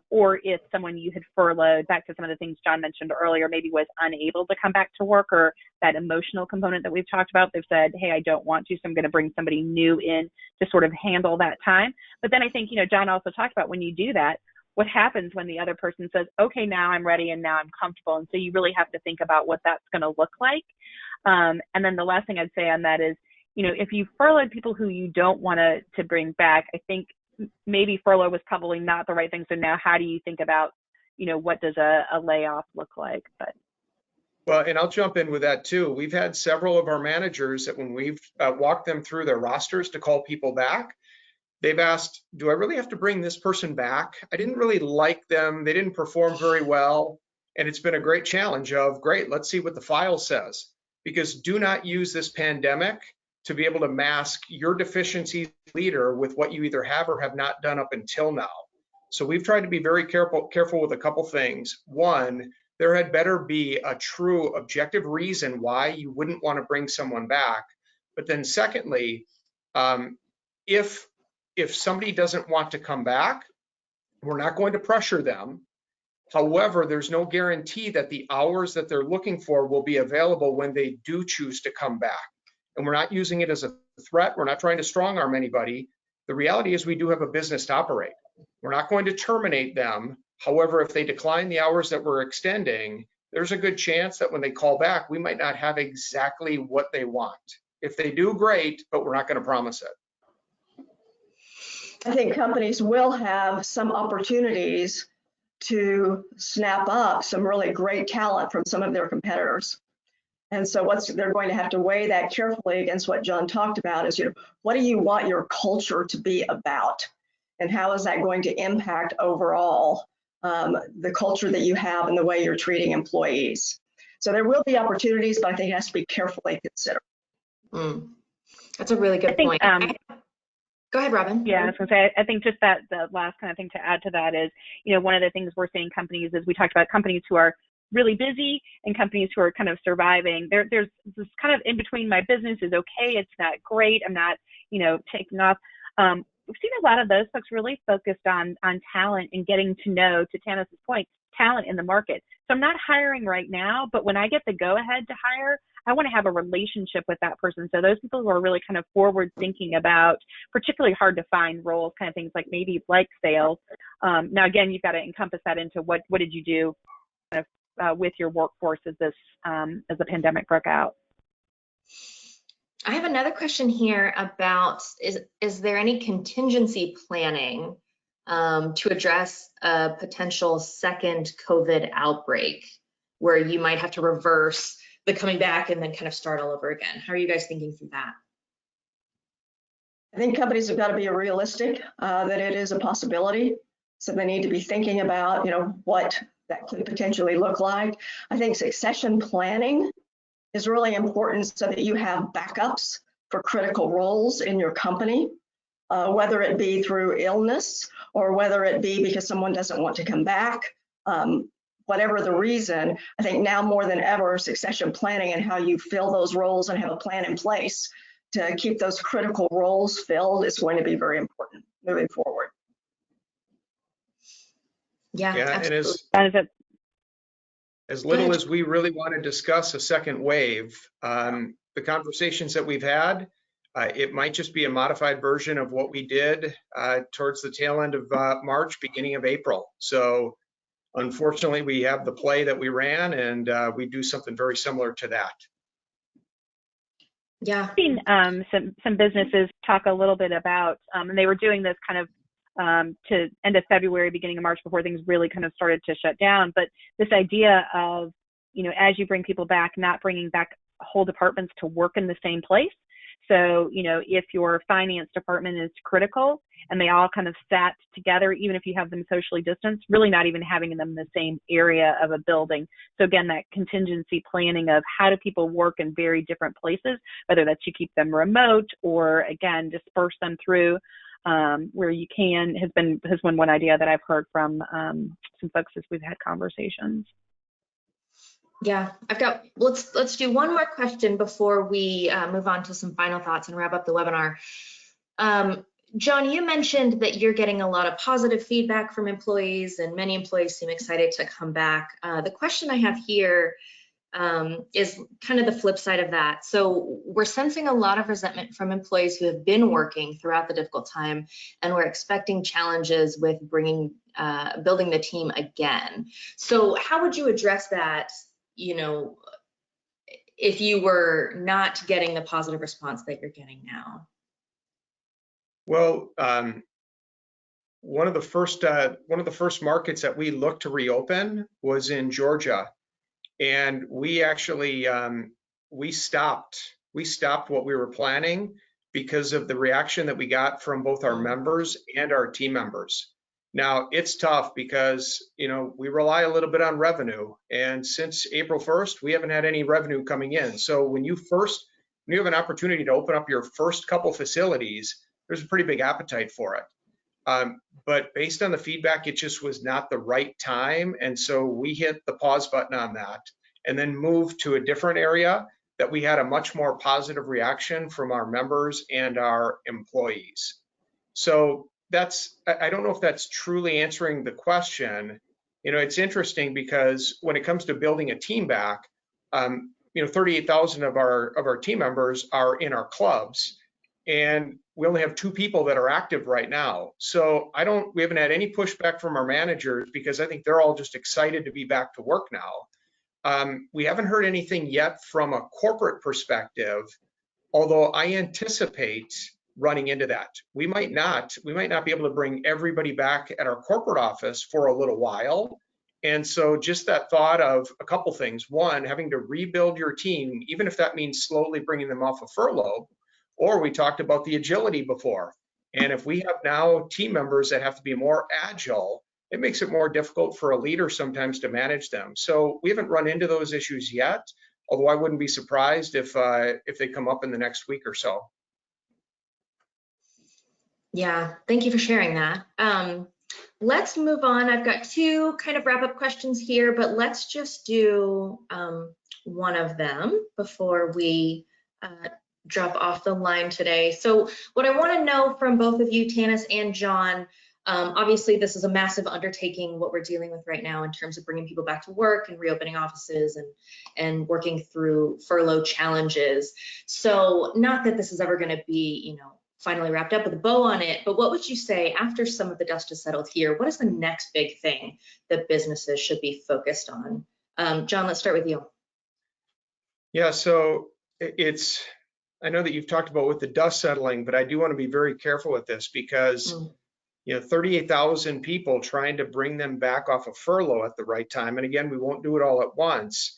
Or if someone you had furloughed, back to some of the things John mentioned earlier, maybe was unable to come back to work, or that emotional component that we've talked about, they've said, hey, I don't want to, so I'm going to bring somebody new in to sort of handle that time. But then I think, John also talked about when you do that, what happens when the other person says, okay, now I'm ready and now I'm comfortable. And so you really have to think about what that's going to look like. And then the last thing I'd say on that is, if you furloughed people who you don't want to bring back, I think maybe furlough was probably not the right thing. So now how do you think about, what does a layoff look like? Well, and I'll jump in with that too. We've had several of our managers that when we've walked them through their rosters to call people back, they've asked, do I really have to bring this person back? I didn't really like them. They didn't perform very well. And it's been a great challenge of, great, let's see what the file says. Because do not use this pandemic to be able to mask your deficiencies leader with what you either have or have not done up until now. So we've tried to be very careful with a couple things. One, there had better be a true objective reason why you wouldn't want to bring someone back. But then secondly, if somebody doesn't want to come back, we're not going to pressure them. However, there's no guarantee that the hours that they're looking for will be available when they do choose to come back. And we're not using it as a threat. We're not trying to strong arm anybody. The reality is we do have a business to operate. We're not going to terminate them. However, if they decline the hours that we're extending, there's a good chance that when they call back, we might not have exactly what they want. If they do, great, but we're not going to promise it. I think companies will have some opportunities to snap up some really great talent from some of their competitors. And so they're going to have to weigh that carefully against what John talked about is, what do you want your culture to be about? And how is that going to impact overall the culture that you have and the way you're treating employees? So there will be opportunities, but I think it has to be carefully considered. That's a really good point. Go ahead, Robin. Yeah, I was going to say, I think just that the last kind of thing to add to that is, one of the things we're seeing companies is we talked about companies who are really busy and companies who are kind of surviving. There's this kind of in between, my business is okay, it's not great, I'm not, taking off. We've seen a lot of those folks really focused on talent and getting to know, to Tanis's point, talent in the market. So I'm not hiring right now, but when I get the go ahead to hire, I want to have a relationship with that person. So those people who are really kind of forward thinking about particularly hard to find roles, kind of things like sales. Now, again, you've got to encompass that into what did you do kind of, with your workforce as the pandemic broke out. I have another question here about, is there any contingency planning to address a potential second COVID outbreak where you might have to reverse the coming back and then kind of start all over again? How are you guys thinking through that? I think companies have got to be realistic that it is a possibility. So they need to be thinking about, what that could potentially look like. I think succession planning is really important so that you have backups for critical roles in your company, whether it be through illness or whether it be because someone doesn't want to come back. Whatever the reason, I think now more than ever, succession planning and how you fill those roles and have a plan in place to keep those critical roles filled is going to be very important moving forward. Yeah, and As Go little ahead. as we really want to discuss a second wave, the conversations that we've had, it might just be a modified version of what we did towards the tail end of March, beginning of April. So unfortunately, we have the play that we ran, and we do something very similar to that. Yeah. I've seen some businesses talk a little bit about, and they were doing this kind of to end of February, beginning of March, before things really kind of started to shut down. But this idea of, as you bring people back, not bringing back whole departments to work in the same place. So, if your finance department is critical and they all kind of sat together, even if you have them socially distanced, really not even having them in the same area of a building. So again, that contingency planning of how do people work in very different places, whether that's you keep them remote or again, disperse them through where you can, has been one idea that I've heard from some folks as we've had conversations. Yeah, let's do one more question before we move on to some final thoughts and wrap up the webinar. John, you mentioned that you're getting a lot of positive feedback from employees and many employees seem excited to come back. The question I have here is kind of the flip side of that. So we're sensing a lot of resentment from employees who have been working throughout the difficult time, and we're expecting challenges with building the team again. So how would you address that, if you were not getting the positive response that you're getting now? Well, one of the first markets that we looked to reopen was in Georgia, and we actually we stopped what we were planning because of the reaction that we got from both our members and our team members. Now it's tough because we rely a little bit on revenue, and since April 1st we haven't had any revenue coming in. So when you have an opportunity to open up your first couple facilities, there's a pretty big appetite for it. But based on the feedback, it just was not the right time. And so we hit the pause button on that and then moved to a different area that we had a much more positive reaction from our members and our employees. So I don't know if that's truly answering the question. It's interesting because when it comes to building a team back, 38,000 of our team members are in our clubs, and we only have 2 people that are active right now. So we haven't had any pushback from our managers because I think they're all just excited to be back to work now. We haven't heard anything yet from a corporate perspective, although I anticipate running into that. We might not be able to bring everybody back at our corporate office for a little while. And so just that thought of a couple things. One, having to rebuild your team, even if that means slowly bringing them off of furlough, or we talked about the agility before. And if we have now team members that have to be more agile, it makes it more difficult for a leader sometimes to manage them. So we haven't run into those issues yet, although I wouldn't be surprised if they come up in the next week or so. Yeah, thank you for sharing that. Let's move on. I've got 2 kind of wrap-up questions here, but let's just do one of them before we drop off the line today. So what I want to know from both of you, Tanis and John, obviously this is a massive undertaking, what we're dealing with right now in terms of bringing people back to work and reopening offices and working through furlough challenges. So not that this is ever going to be, finally wrapped up with a bow on it, but what would you say after some of the dust has settled here? What is the next big thing that businesses should be focused on? John, let's start with you. Yeah, so I know that you've talked about with the dust settling, but I do want to be very careful with this because 38,000 people, trying to bring them back off of furlough at the right time. And again, we won't do it all at once.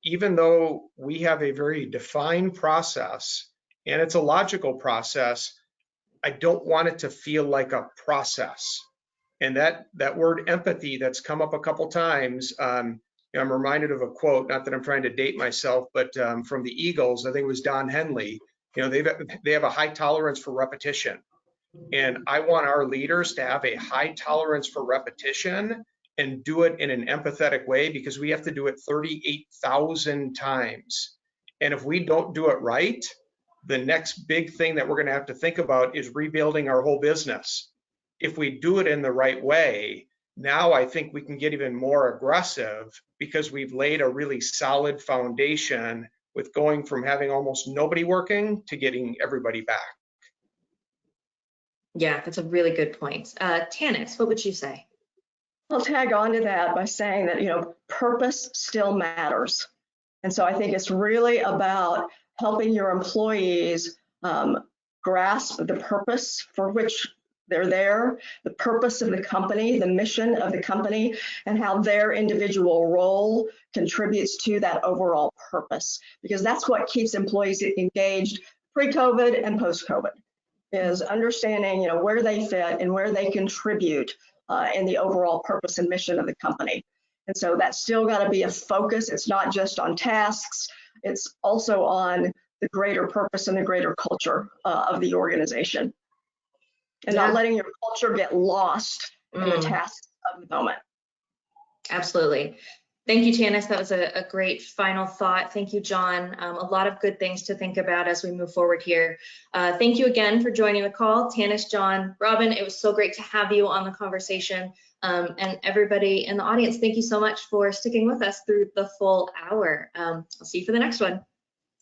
Even though we have a very defined process and it's a logical process, I don't want it to feel like a process. And that word empathy that's come up a couple times, I'm reminded of a quote, not that I'm trying to date myself, but from the Eagles, I think it was Don Henley. They have a high tolerance for repetition. And I want our leaders to have a high tolerance for repetition and do it in an empathetic way, because we have to do it 38,000 times. And if we don't do it right, the next big thing that we're going to have to think about is rebuilding our whole business. If we do it in the right way, Now I think we can get even more aggressive because we've laid a really solid foundation with going from having almost nobody working to getting everybody back. Yeah, that's a really good point. Tanis, what would you say? I'll tag on to that by saying that, purpose still matters. And so I think it's really about helping your employees grasp the purpose for which they're there, the purpose of the company, the mission of the company, and how their individual role contributes to that overall purpose. Because that's what keeps employees engaged pre-COVID and post-COVID, is understanding, where they fit and where they contribute in the overall purpose and mission of the company. And so that's still got to be a focus. It's not just on tasks, it's also on the greater purpose and the greater culture of the organization. And not letting your culture get lost in the tasks of the moment. Absolutely. Thank you, Tanis. That was a great final thought. Thank you, John. A lot of good things to think about as we move forward here. Thank you again for joining the call. Tanis, John, Robin, it was so great to have you on the conversation. And everybody in the audience, thank you so much for sticking with us through the full hour. I'll see you for the next one.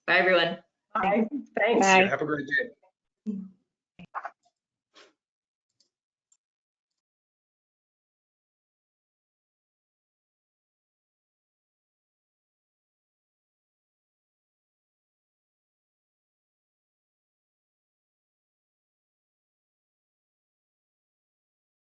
Bye, everyone. Bye. Thanks. Bye. Have a great day.